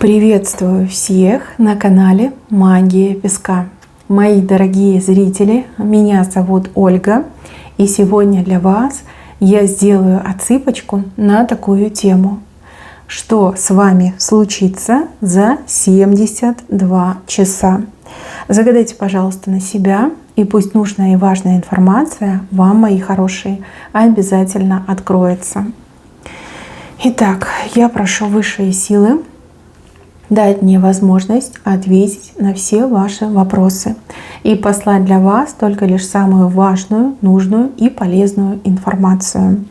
Приветствую всех на канале Магия Песка. Мои дорогие зрители, меня зовут Ольга, и сегодня для вас я сделаю отсыпочку на такую тему. Что с вами случится за 72 часа? Загадайте, пожалуйста, на себя, и пусть нужная и важная информация вам, мои хорошие, обязательно откроется. Итак, я прошу высшие силы дать мне возможность ответить на все ваши вопросы и послать для вас только лишь самую важную, нужную и полезную информацию.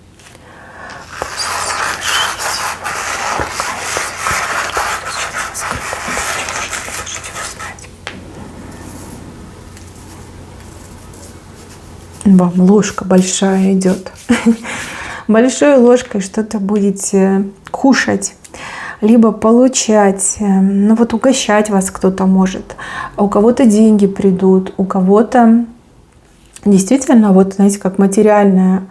Вам ложка большая идет. Большой ложкой что-то будете кушать, либо получать, угощать вас кто-то может, у кого-то деньги придут, у кого-то действительно, знаете, как материальное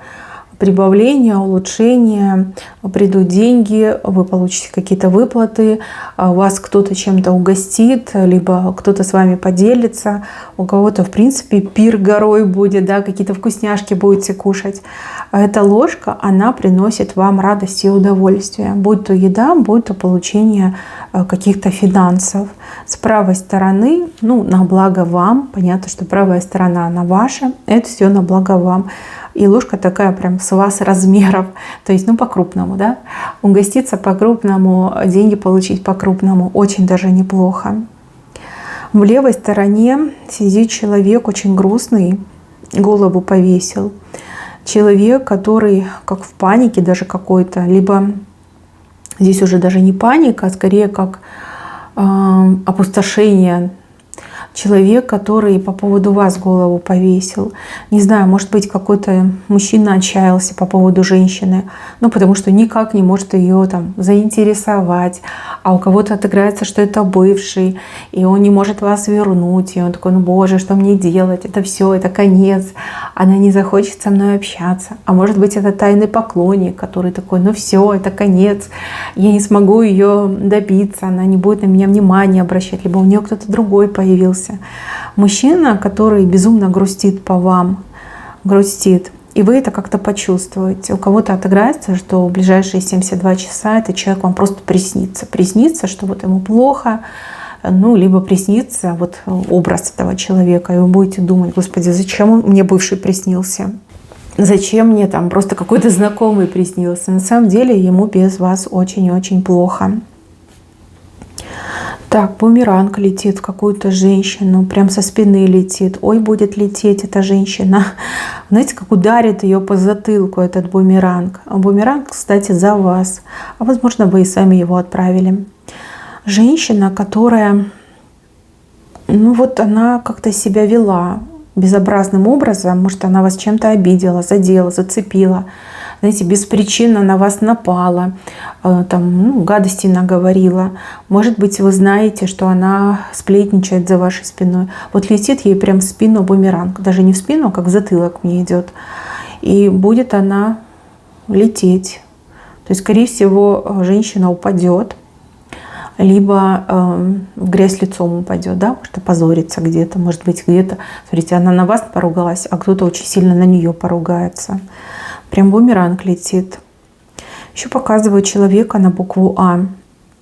прибавление, улучшение, придут деньги, вы получите какие-то выплаты, вас кто-то чем-то угостит, либо кто-то с вами поделится, у кого-то, в принципе, пир горой будет, да, какие-то вкусняшки будете кушать. Эта ложка, она приносит вам радость и удовольствие, будь то еда, будь то получение каких-то финансов. С правой стороны, на благо вам, понятно, что правая сторона, она ваша, это все на благо вам. И ложка такая прям с вас размеров, то есть по-крупному, да, угоститься по-крупному, деньги получить по-крупному, очень даже неплохо. В левой стороне сидит человек очень грустный, голову повесил. Человек, который как в панике даже какой-то, либо здесь уже даже не паника, а скорее как опустошение. Человек, который по поводу вас голову повесил. Не знаю, может быть, какой-то мужчина отчаялся по поводу женщины, потому что никак не может ее заинтересовать. А у кого-то отыграется, что это бывший, и он не может вас вернуть. И он такой, боже, что мне делать? Это все, это конец. Она не захочет со мной общаться. А может быть, это тайный поклонник, который такой, все, это конец. Я не смогу ее добиться, она не будет на меня внимания обращать, либо у нее кто-то другой появился. Мужчина, который безумно грустит по вам, грустит, и вы это как-то почувствуете. У кого-то отыграется, что в ближайшие 72 часа этот человек вам просто приснится. Приснится, что ему плохо, либо приснится образ этого человека, и вы будете думать, господи, зачем мне бывший приснился? Зачем мне просто какой-то знакомый приснился? На самом деле ему без вас очень-очень плохо. Так, бумеранг летит в какую-то женщину, прям со спины летит. Ой, будет лететь эта женщина. Знаете, как ударит ее по затылку этот бумеранг. А бумеранг, кстати, за вас. А возможно, вы и сами его отправили. Женщина, которая, она как-то себя вела безобразным образом. Может, она вас чем-то обидела, задела, зацепила. Знаете, беспричинно на вас напала, гадости наговорила. Может быть, вы знаете, что она сплетничает за вашей спиной. Летит ей прям в спину бумеранг. Даже не в спину, а как в затылок мне идет. И будет она лететь. То есть, скорее всего, женщина упадет, либо в грязь лицом упадет, да, может опозориться где-то, может быть, где-то. Смотрите, она на вас поругалась, а кто-то очень сильно на нее поругается. Прям бумеранг летит. Еще показываю человека на букву А.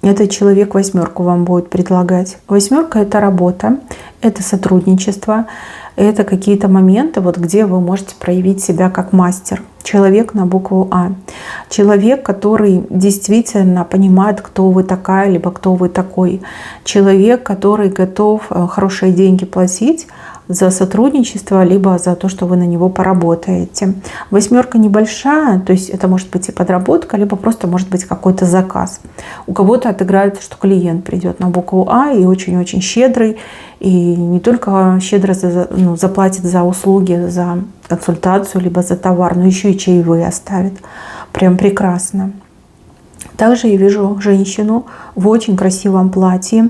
Этот человек 8 вам будет предлагать. 8 — это работа, это сотрудничество, это какие-то моменты, где вы можете проявить себя как мастер. Человек на букву А. Человек, который действительно понимает, кто вы такая, либо кто вы такой. Человек, который готов хорошие деньги платить за сотрудничество, либо за то, что вы на него поработаете. 8 небольшая, то есть это может быть и подработка, либо просто может быть какой-то заказ. У кого-то отыграется, что клиент придет на букву А и очень-очень щедрый, и не только щедро заплатит за услуги, за консультацию, либо за товар, но еще и чаевые оставит. Прям прекрасно. Также я вижу женщину в очень красивом платье.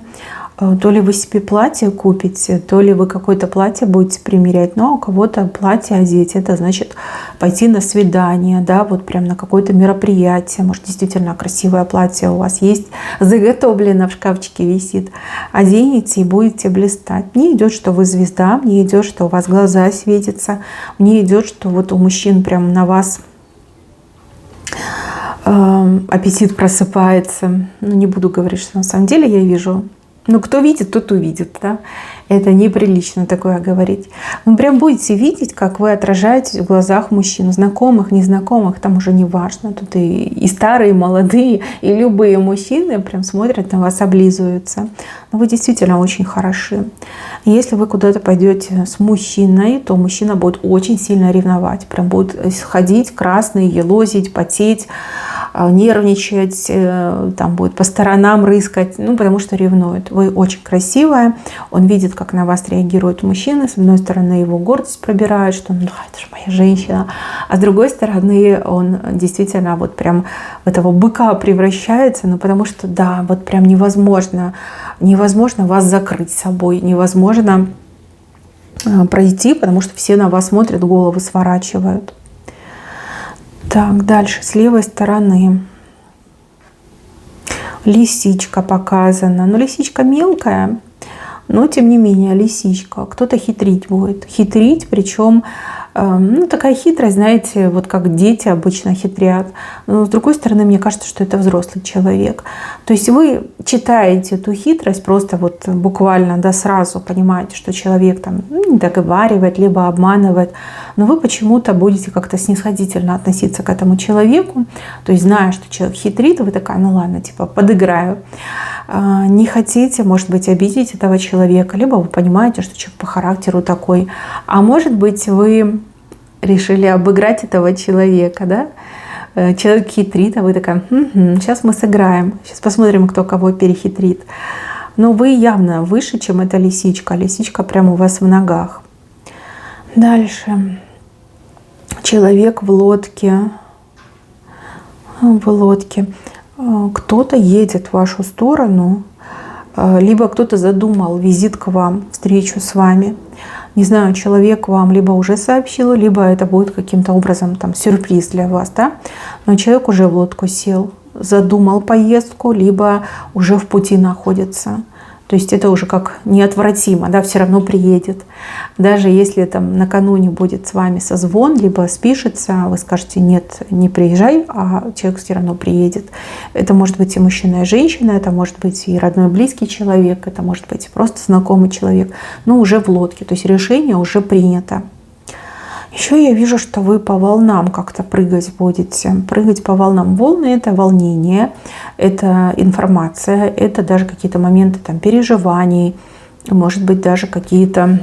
То ли вы себе платье купите, то ли вы какое-то платье будете примерять, но у кого-то платье одеть, это значит пойти на свидание, да, вот прям на какое-то мероприятие, может, действительно красивое платье у вас есть, заготовлено в шкафчике висит, оденете и будете блистать. Мне идет, что вы звезда, мне идет, что у вас глаза светятся, мне идет, что вот у мужчин прям на вас аппетит просыпается. Ну, не буду говорить, что на самом деле я вижу. Ну, кто видит, тот увидит, да? Это неприлично такое говорить. Вы прям будете видеть, как вы отражаетесь в глазах мужчин, знакомых, незнакомых, там уже не важно. Тут и старые, и молодые, и любые мужчины прям смотрят на вас, облизываются. Но вы действительно очень хороши. Если вы куда-то пойдете с мужчиной, то мужчина будет очень сильно ревновать. Прям будет ходить красный, елозить, потеть, нервничать, там будет по сторонам рыскать, ну, потому что ревнует. Вы очень красивая, он видит, как на вас реагируют мужчины. С одной стороны, его гордость пробирает, что ну, это же моя женщина, а с другой стороны, он действительно вот прям в этого быка превращается, ну, потому что, да, вот прям невозможно вас закрыть собой, невозможно пройти, потому что все на вас смотрят, головы сворачивают. Так, дальше, с левой стороны. Лисичка показана. Ну, лисичка мелкая, но тем не менее лисичка. Кто-то хитрить будет. Хитрить, причем, ну, такая хитрость, знаете, вот как дети обычно хитрят. Но с другой стороны, мне кажется, что это взрослый человек. То есть вы читаете эту хитрость просто вот буквально, да, сразу понимаете, что человек там не договаривает, либо обманывает. Но вы почему-то будете как-то снисходительно относиться к этому человеку. То есть, зная, что человек хитрит, вы такая, ну ладно, типа подыграю. Не хотите, может быть, обидеть этого человека, либо вы понимаете, что человек по характеру такой. А может быть, вы решили обыграть этого человека, да? Человек хитрит, а вы такая, сейчас мы сыграем, сейчас посмотрим, кто кого перехитрит. Но вы явно выше, чем эта лисичка. Лисичка прямо у вас в ногах. Дальше. Человек в лодке. В лодке. Кто-то едет в вашу сторону, либо кто-то задумал визит к вам, встречу с вами. Не знаю, человек вам либо уже сообщил, либо это будет каким-то образом там сюрприз для вас, да? Но человек уже в лодку сел, задумал поездку, либо уже в пути находится. То есть это уже как неотвратимо, да, все равно приедет. Даже если там накануне будет с вами созвон, либо спишется, вы скажете, нет, не приезжай, а человек все равно приедет. Это может быть и мужчина, и женщина, это может быть и родной, близкий человек, это может быть и просто знакомый человек, но уже в лодке, то есть решение уже принято. Еще я вижу, что вы по волнам как-то прыгать будете. Прыгать по волнам. Волны – это волнение, это информация, это даже какие-то моменты там, переживаний, может быть, даже какие-то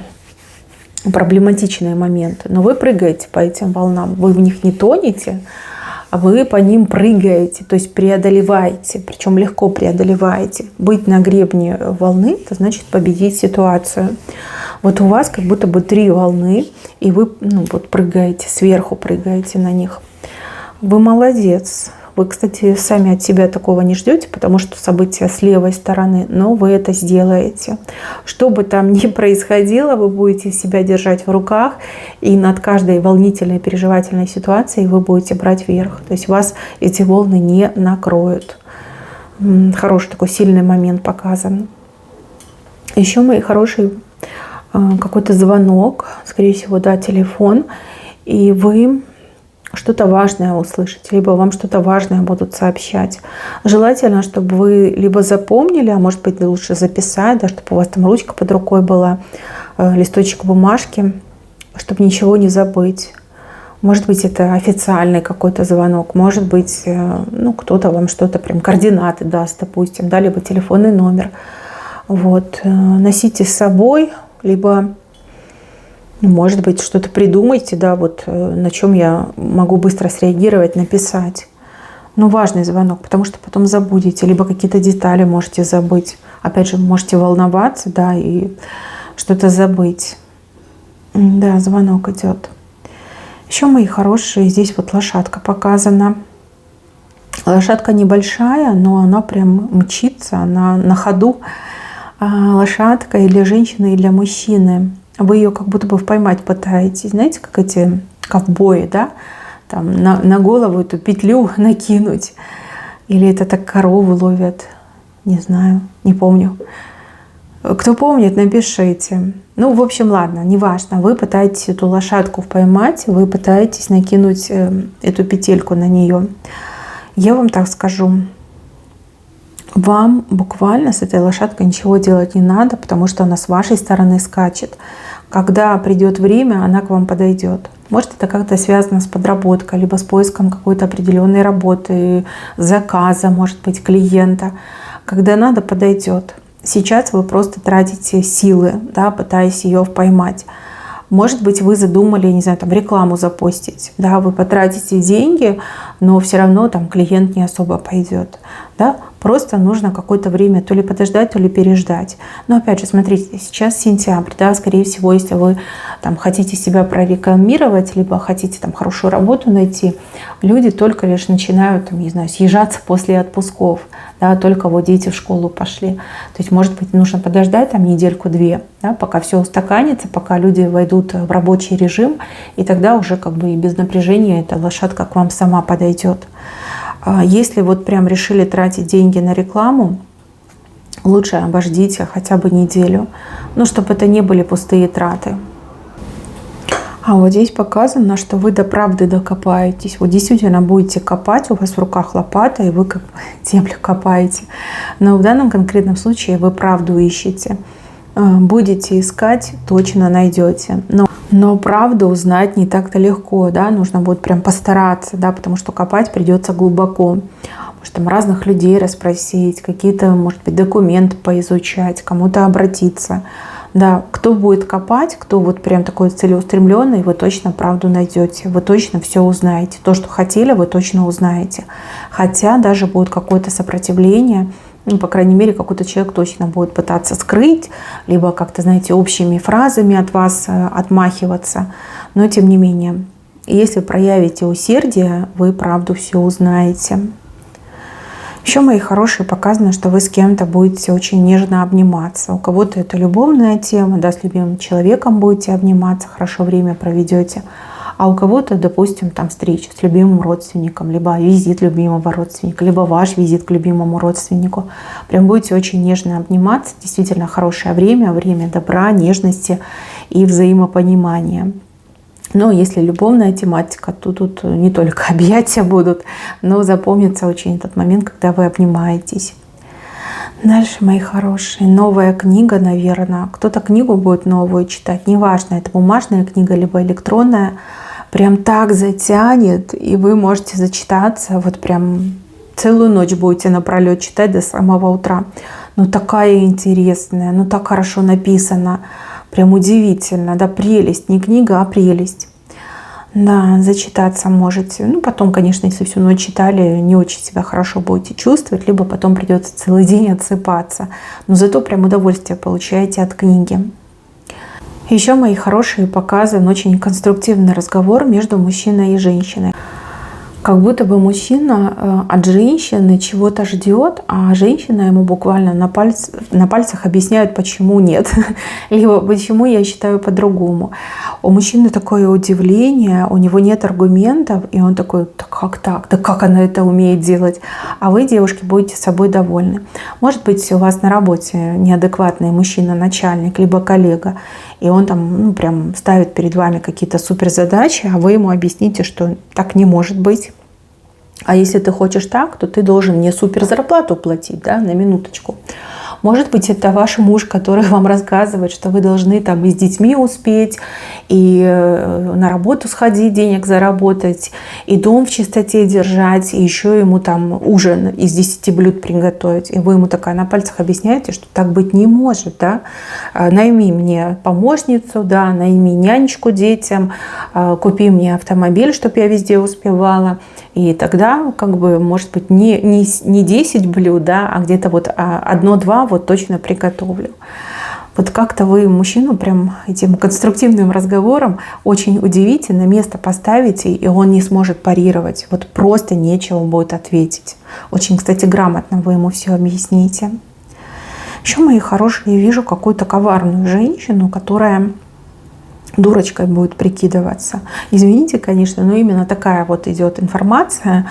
проблематичные моменты. Но вы прыгаете по этим волнам, вы в них не тонете, а вы по ним прыгаете, то есть преодолеваете, причем легко преодолеваете. Быть на гребне волны – это значит победить ситуацию. Вот у вас как будто бы 3 волны, и вы вот прыгаете, сверху прыгаете на них. Вы молодец. Вы, кстати, сами от себя такого не ждете, потому что события с левой стороны, но вы это сделаете. Что бы там ни происходило, вы будете себя держать в руках, и над каждой волнительной, переживательной ситуацией вы будете брать верх. То есть вас эти волны не накроют. Хороший такой сильный момент показан. Еще, мои хорошие, какой-то звонок, скорее всего, да, телефон, и вы что-то важное услышите, либо вам что-то важное будут сообщать. Желательно, чтобы вы либо запомнили, а может быть, лучше записать, да, чтобы у вас там ручка под рукой была, листочек бумажки, чтобы ничего не забыть. Может быть, это официальный какой-то звонок, может быть, ну, кто-то вам что-то, прям координаты даст, допустим, да, либо телефонный номер. Вот. Носите с собой, либо, может быть, что-то придумайте, да, вот на чем я могу быстро среагировать, написать. Но важный звонок, потому что потом забудете, либо какие-то детали можете забыть. Опять же, можете волноваться, да, и что-то забыть. Да, звонок идет. Еще, мои хорошие, здесь вот лошадка показана. Лошадка небольшая, но она прям мчится, она на ходу. лошадка и для женщины, и для мужчины. Вы ее как будто бы поймать пытаетесь. Знаете, как эти ковбои, да? Там на голову эту петлю накинуть. Или это так корову ловят. Не знаю, не помню. Кто помнит, напишите. Ну, в общем, ладно, неважно. Вы пытаетесь эту лошадку поймать, вы пытаетесь накинуть эту петельку на нее. Я вам так скажу. Вам буквально с этой лошадкой ничего делать не надо, потому что она с вашей стороны скачет. Когда придет время, она к вам подойдет. Может, это как-то связано с подработкой, либо с поиском какой-то определенной работы, заказа, может быть, клиента. Когда надо, подойдет. Сейчас вы просто тратите силы, да, пытаясь ее поймать. Может быть, вы задумали, не знаю, там рекламу запостить, да, вы потратите деньги, но все равно там клиент не особо пойдет, да. Просто нужно какое-то время то ли подождать, то ли переждать. Но опять же, смотрите, сейчас сентябрь, да, скорее всего, если вы там хотите себя прорекламировать, либо хотите там хорошую работу найти, люди только лишь начинают, там, не знаю, съезжаться после отпусков, да, только вот дети в школу пошли. То есть, может быть, нужно подождать там недельку-две, да, пока все устаканится, пока люди войдут в рабочий режим, и тогда уже как бы и без напряжения эта лошадка к вам сама подойдет. Если вот прям решили тратить деньги на рекламу, лучше обождите хотя бы неделю, ну, чтобы это не были пустые траты. А вот здесь показано, что вы до правды докопаетесь. Вот действительно будете копать, у вас в руках лопата, и вы как бы землю копаете. Но в данном конкретном случае вы правду ищете. Будете искать, точно найдете. Но правду узнать не так-то легко, да, нужно будет прям постараться, да, потому что копать придется глубоко. Может, там разных людей расспросить, какие-то, может быть, документы поизучать, кому-то обратиться. Да, кто будет копать, кто вот прям такой целеустремленный, вы точно правду найдете, вы точно все узнаете. То, что хотели, вы точно узнаете. Хотя даже будет какое-то сопротивление, ну, по крайней мере, какой-то человек точно будет пытаться скрыть, либо как-то, знаете, общими фразами от вас отмахиваться. Но тем не менее, если проявите усердие, вы правду все узнаете. Еще, мои хорошие, показано, что вы с кем-то будете очень нежно обниматься. У кого-то это любовная тема, да, с любимым человеком будете обниматься, хорошо время проведете. А у кого-то, допустим, там встреча с любимым родственником, либо визит любимого родственника, либо ваш визит к любимому родственнику. Прям будете очень нежно обниматься. Действительно хорошее время, время добра, нежности и взаимопонимания. Но если любовная тематика, то тут не только объятия будут, но запомнится очень этот момент, когда вы обнимаетесь. Дальше, мои хорошие, новая книга, наверное. Кто-то книгу будет новую читать, неважно, это бумажная книга, либо электронная. Прям так затянет, и вы можете зачитаться, вот прям целую ночь будете напролет читать до самого утра. Ну такая интересная, ну так хорошо написана, прям удивительно, да, прелесть, не книга, а прелесть. Да, зачитаться можете. Ну, потом, конечно, если всю ночь читали, не очень себя хорошо будете чувствовать, либо потом придется целый день отсыпаться. Но зато прям удовольствие получаете от книги. Еще, мои хорошие, показан очень конструктивный разговор между мужчиной и женщиной. Как будто бы мужчина от женщины чего-то ждет, а женщина ему буквально на пальцах объясняет, почему нет, либо почему я считаю по-другому. У мужчины такое удивление, у него нет аргументов, и он такой: да как так? Да как она это умеет делать? А вы, девушки, будете собой довольны. Может быть, у вас на работе неадекватный мужчина-начальник, либо коллега, и он там прям ставит перед вами какие-то суперзадачи, а вы ему объясните, что так не может быть. А если ты хочешь так, то ты должен мне супер зарплату платить, да, на минуточку. Может быть, это ваш муж, который вам рассказывает, что вы должны там и с детьми успеть, и на работу сходить, денег заработать, и дом в чистоте держать, и еще ему там ужин из 10 блюд приготовить. И вы ему такая на пальцах объясняете, что так быть не может, да. Найми мне помощницу, да, найми нянечку детям, купи мне автомобиль, чтобы я везде успевала. И тогда, как бы, может быть, не 10 блюд, да, а где-то вот 1-2 вот точно приготовлю. Вот как-то вы мужчину прям этим конструктивным разговором очень удивите, на место поставите, и он не сможет парировать. Вот просто нечего будет ответить. Очень, кстати, грамотно вы ему все объясните. Еще, мои хорошие, я вижу какую-то коварную женщину, которая дурочкой будет прикидываться. Извините, конечно, но именно такая вот идет информация.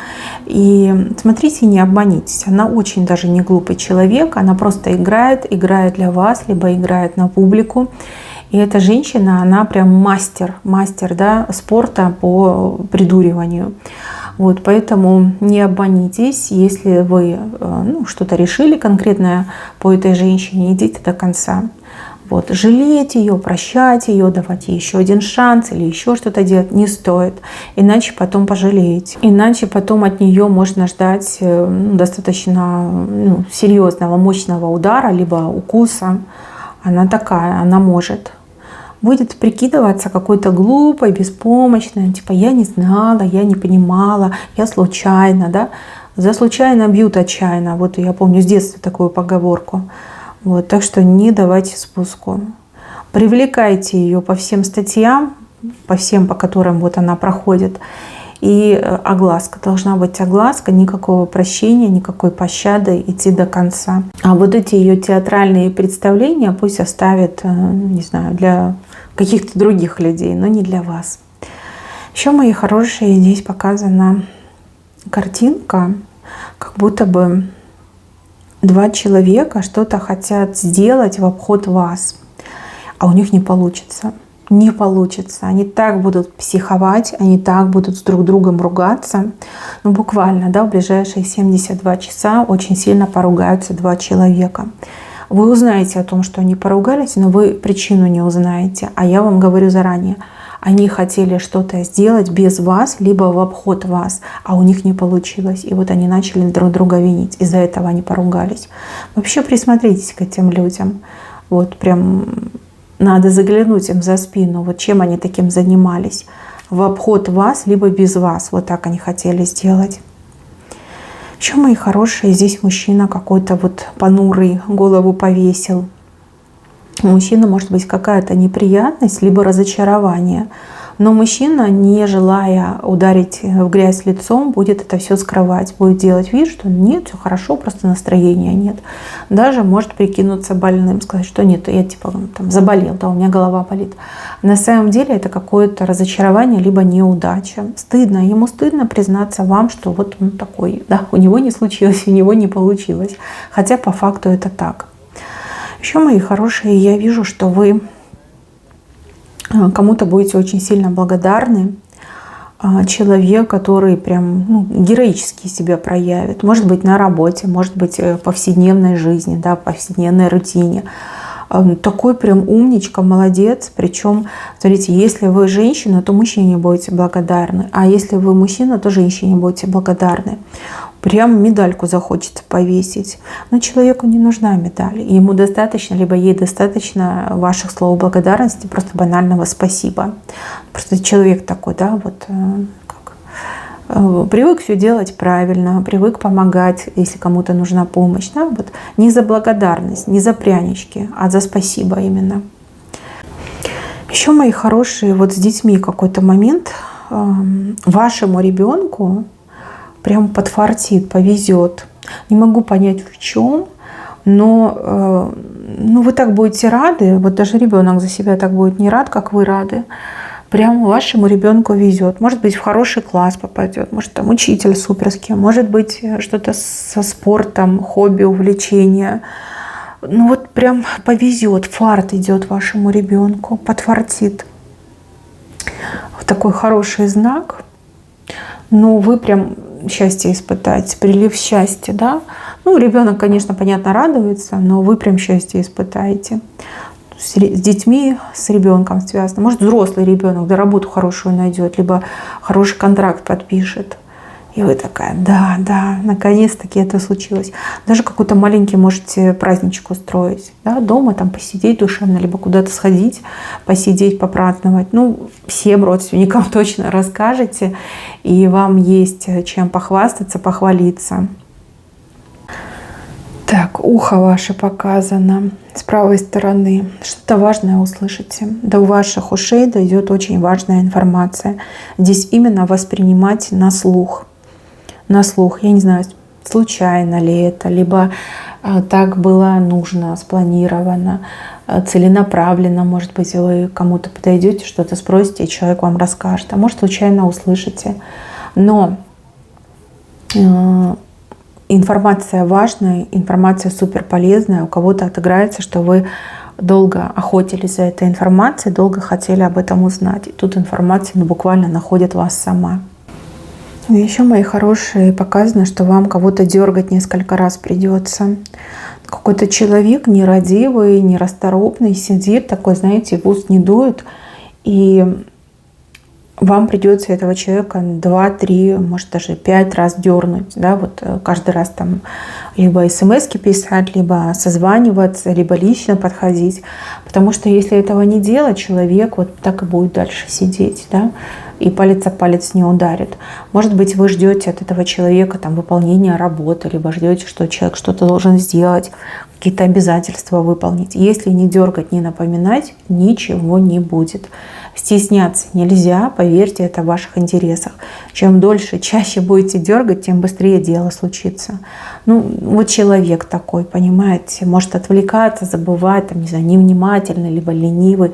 И смотрите, не обманитесь. Она очень даже не глупый человек. Она просто играет для вас, либо играет на публику. И эта женщина, она прям мастер, да, спорта по придуриванию. Вот, поэтому не обманитесь, если вы что-то решили конкретное по этой женщине, идите до конца. Вот, жалеть ее, прощать ее, давать ей еще один шанс или еще что-то делать не стоит. Иначе потом пожалеете. Иначе потом от нее можно ждать достаточно серьезного, мощного удара, либо укуса. Она такая, она может. Будет прикидываться какой-то глупой, беспомощной, типа я не знала, я не понимала, я случайно, да. За случайно бьют отчаянно. Вот я помню с детства такую поговорку. Вот, так что не давайте спуску. Привлекайте ее по всем статьям, по всем, по которым вот она проходит. И огласка. Должна быть огласка, никакого прощения, никакой пощады, идти до конца. А вот эти ее театральные представления пусть оставит, не знаю, для каких-то других людей, но не для вас. Еще, мои хорошие, здесь показана картинка, как будто бы два человека что-то хотят сделать в обход вас, а у них не получится. Не получится. Они так будут психовать, они так будут с друг другом ругаться. Ну, буквально, да, в ближайшие 72 часа очень сильно поругаются два человека. Вы узнаете о том, что они поругались, но вы причину не узнаете. А я вам говорю заранее. Они хотели что-то сделать без вас, либо в обход вас, а у них не получилось. И вот они начали друг друга винить. Из-за этого они поругались. Вообще присмотритесь к этим людям. Вот прям надо заглянуть им за спину. Вот чем они таким занимались. В обход вас, либо без вас. Вот так они хотели сделать. Еще, мои хорошие, здесь мужчина какой-то вот понурый, голову повесил. У мужчины может быть какая-то неприятность, либо разочарование. Но мужчина, не желая ударить в грязь лицом, будет это все скрывать. Будет делать вид, что нет, все хорошо, просто настроения нет. Даже может прикинуться больным, сказать, что нет, я типа там заболел, да, у меня голова болит. На самом деле это какое-то разочарование, либо неудача. Стыдно, ему стыдно признаться вам, что вот он такой, да, у него не случилось, у него не получилось. Хотя по факту это так. Еще, мои хорошие, я вижу, что вы кому-то будете очень сильно благодарны. Человек, который прям героически себя проявит. Может быть, на работе, может быть, в повседневной жизни, да, в повседневной рутине. Такой прям умничка, молодец. Причем, смотрите, если вы женщина, то мужчине будете благодарны. А если вы мужчина, то женщине будете благодарны. Прям медальку захочется повесить. Но человеку не нужна медаль. Ему достаточно, либо ей достаточно ваших слов благодарности, просто банального спасибо. Просто человек такой, да, вот привык все делать правильно, привык помогать, если кому-то нужна помощь. Да? Вот не за благодарность, не за прянички, а за спасибо именно. Еще, мои хорошие, вот с детьми какой-то момент вашему ребенку прям подфартит, повезет. Не могу понять в чем, но вы так будете рады, вот даже ребенок за себя так будет не рад, как вы рады. Прям вашему ребенку везет. Может быть, в хороший класс попадет, может, там учитель суперский, может быть, что-то со спортом, хобби, увлечение. Ну вот прям повезет, фарт идет вашему ребенку, подфартит. Вот такой хороший знак. Но вы прям счастье испытаете, прилив счастья, да. Ну, ребенок, конечно, понятно, радуется, но вы прям счастье испытаете. С детьми, с ребенком связано. Может, взрослый ребенок, да, работу хорошую найдет, либо хороший контракт подпишет. И вы такая, да, наконец-таки это случилось. Даже какой-то маленький можете праздничек устроить. Да, дома там посидеть душевно, либо куда-то сходить, посидеть, попраздновать. Ну, всем родственникам точно расскажете. И вам есть чем похвастаться, похвалиться. Так, ухо ваше показано с правой стороны. Что-то важное услышите. До ваших ушей дойдет очень важная информация. Здесь именно воспринимать на слух. На слух. Я не знаю, случайно ли это, либо так было нужно, спланировано, целенаправленно. Может быть, вы кому-то подойдете, что-то спросите, и человек вам расскажет, а может, случайно услышите. Но информация важная, информация супер полезная. У кого-то отыграется, что вы долго охотились за этой информацией, долго хотели об этом узнать. И тут информация буквально находит вас сама. И еще, мои хорошие, показано, что вам кого-то дергать несколько раз придется. Какой-то человек нерадивый, нерасторопный сидит, такой, знаете, в уст не дует. И вам придется этого человека 2, 3, может даже 5 раз дернуть. Да? Вот каждый раз там либо смс-ки писать, либо созваниваться, либо лично подходить. Потому что если этого не делать, человек вот так и будет дальше сидеть. Да? И палец о палец не ударит. Может быть, вы ждете от этого человека там, выполнения работы, либо ждете, что человек что-то должен сделать, какие-то обязательства выполнить. Если не дергать, не напоминать, ничего не будет. Стесняться нельзя, поверьте, это в ваших интересах. Чем дольше, чаще будете дергать, тем быстрее дело случится. Ну, вот человек такой, понимаете, может отвлекаться, забывать, там, не знаю, невнимательный, либо ленивый.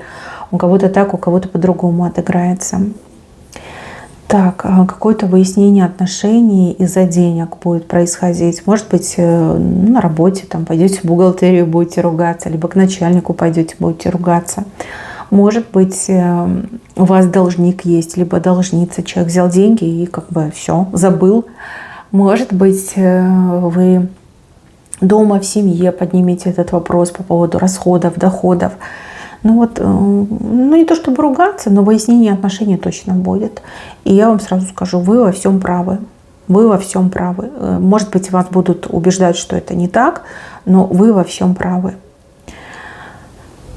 У кого-то так, у кого-то по-другому отыграется. Так, какое-то выяснение отношений из-за денег будет происходить. Может быть, на работе там пойдете в бухгалтерию, будете ругаться, либо к начальнику пойдете, будете ругаться. Может быть, у вас должник есть, либо должница. Человек взял деньги и как бы все, забыл. Может быть, вы дома в семье поднимете этот вопрос по поводу расходов, доходов. Ну вот, ну не то чтобы ругаться, но выяснение отношений точно будет. И я вам сразу скажу, вы во всем правы. Вы во всем правы. Может быть, вас будут убеждать, что это не так, но вы во всем правы.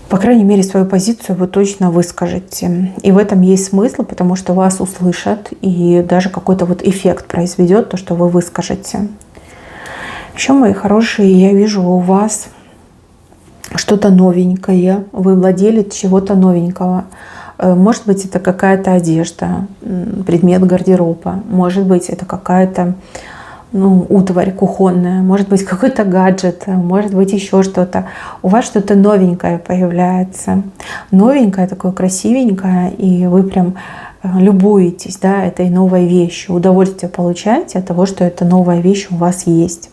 По крайней мере, свою позицию вы точно выскажете. И в этом есть смысл, потому что вас услышат, и даже какой-то вот эффект произведет то, что вы выскажете. Еще, мои хорошие, я вижу у вас что-то новенькое, вы владелец чего-то новенького. Может быть, это какая-то одежда, предмет гардероба, может быть, это какая-то утварь кухонная, может быть, какой-то гаджет, может быть, еще что-то. У вас что-то новенькое появляется. Новенькое, такое красивенькое, и вы прям любуетесь, да, этой новой вещью. Удовольствие получаете от того, что эта новая вещь у вас есть.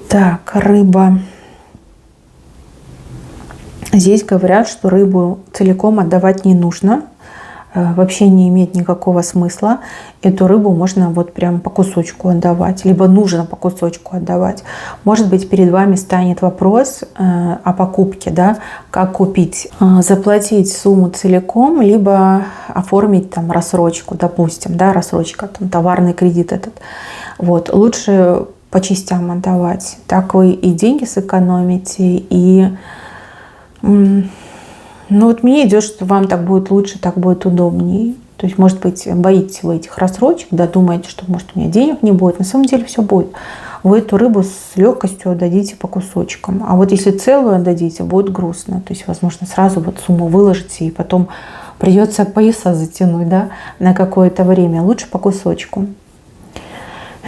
Так, рыба. Здесь говорят, что рыбу целиком отдавать не нужно. Вообще не имеет никакого смысла. Эту рыбу можно вот прям по кусочку отдавать, либо нужно по кусочку отдавать. Может быть, перед вами станет вопрос о покупке, да, как купить. Заплатить сумму целиком, либо оформить там рассрочку, допустим, да, рассрочка, там, товарный кредит этот. Вот. Лучше по частям отдавать. Так вы и деньги сэкономите, и вот мне идет, что вам так будет лучше, так будет удобнее. То есть, может быть, боитесь вы этих рассрочек, да, думаете, что, может, у меня денег не будет. На самом деле все будет. Вы эту рыбу с легкостью отдадите по кусочкам. А вот если целую отдадите, будет грустно. То есть, возможно, сразу вот сумму выложите, и потом придется пояса затянуть, да, на какое-то время. Лучше по кусочку.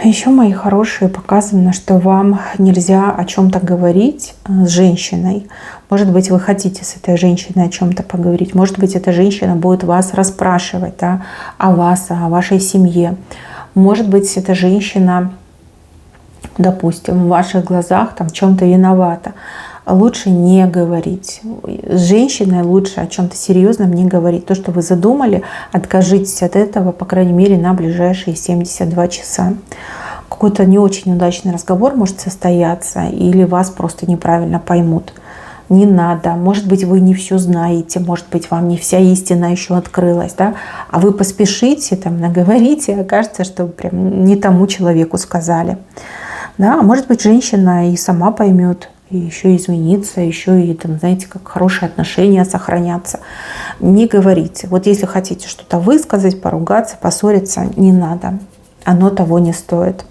Еще, мои хорошие, показано, что вам нельзя о чем-то говорить с женщиной. Может быть, вы хотите с этой женщиной о чем-то поговорить. Может быть, эта женщина будет вас расспрашивать, да, о вас, о вашей семье. Может быть, эта женщина, допустим, в ваших глазах там в чем-то виновата. Лучше не говорить. С женщиной лучше о чем-то серьезном не говорить. То, что вы задумали, откажитесь от этого, по крайней мере, на ближайшие 72 часа. Какой-то не очень удачный разговор может состояться, или вас просто неправильно поймут. Не надо. Может быть, вы не все знаете, может быть, вам не вся истина еще открылась, да? А вы поспешите, там, наговорите, и окажется, что прям не тому человеку сказали. Да? А может быть, женщина и сама поймет, и еще измениться, еще и, там, знаете, как хорошие отношения сохранятся. Не говорите. Вот если хотите что-то высказать, поругаться, поссориться, не надо. Оно того не стоит.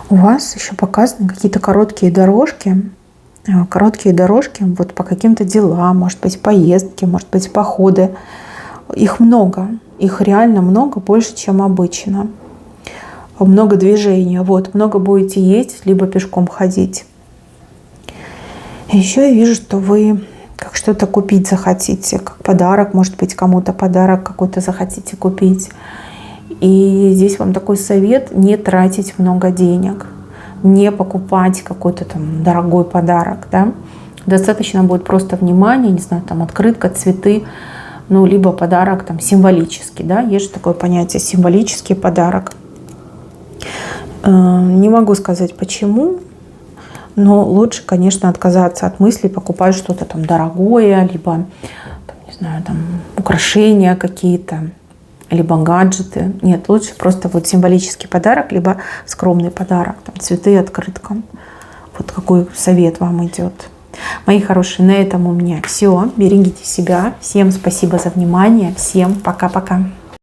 У вас еще показаны какие-то короткие дорожки. Короткие дорожки вот по каким-то делам, может быть, поездки, может быть, походы. Их много. Их реально много, больше, чем обычно. много движения. Вот, много будете есть, либо пешком ходить. Еще я вижу, что вы как что-то купить захотите, как подарок, может быть, кому-то подарок какой-то захотите купить. И здесь вам такой совет: не тратить много денег, не покупать какой-то там дорогой подарок, да. Достаточно будет просто внимания, не знаю, там открытка, цветы, ну, либо подарок там символический, да, есть же такое понятие символический подарок. Не могу сказать почему, но лучше, конечно, отказаться от мысли покупать что-то там дорогое, либо, там, не знаю, там украшения какие-то, либо гаджеты. Нет, лучше просто вот символический подарок, либо скромный подарок, там цветы, открытка. Вот какой совет вам идет. Мои хорошие, на этом у меня все. Берегите себя. Всем спасибо за внимание. Всем пока-пока.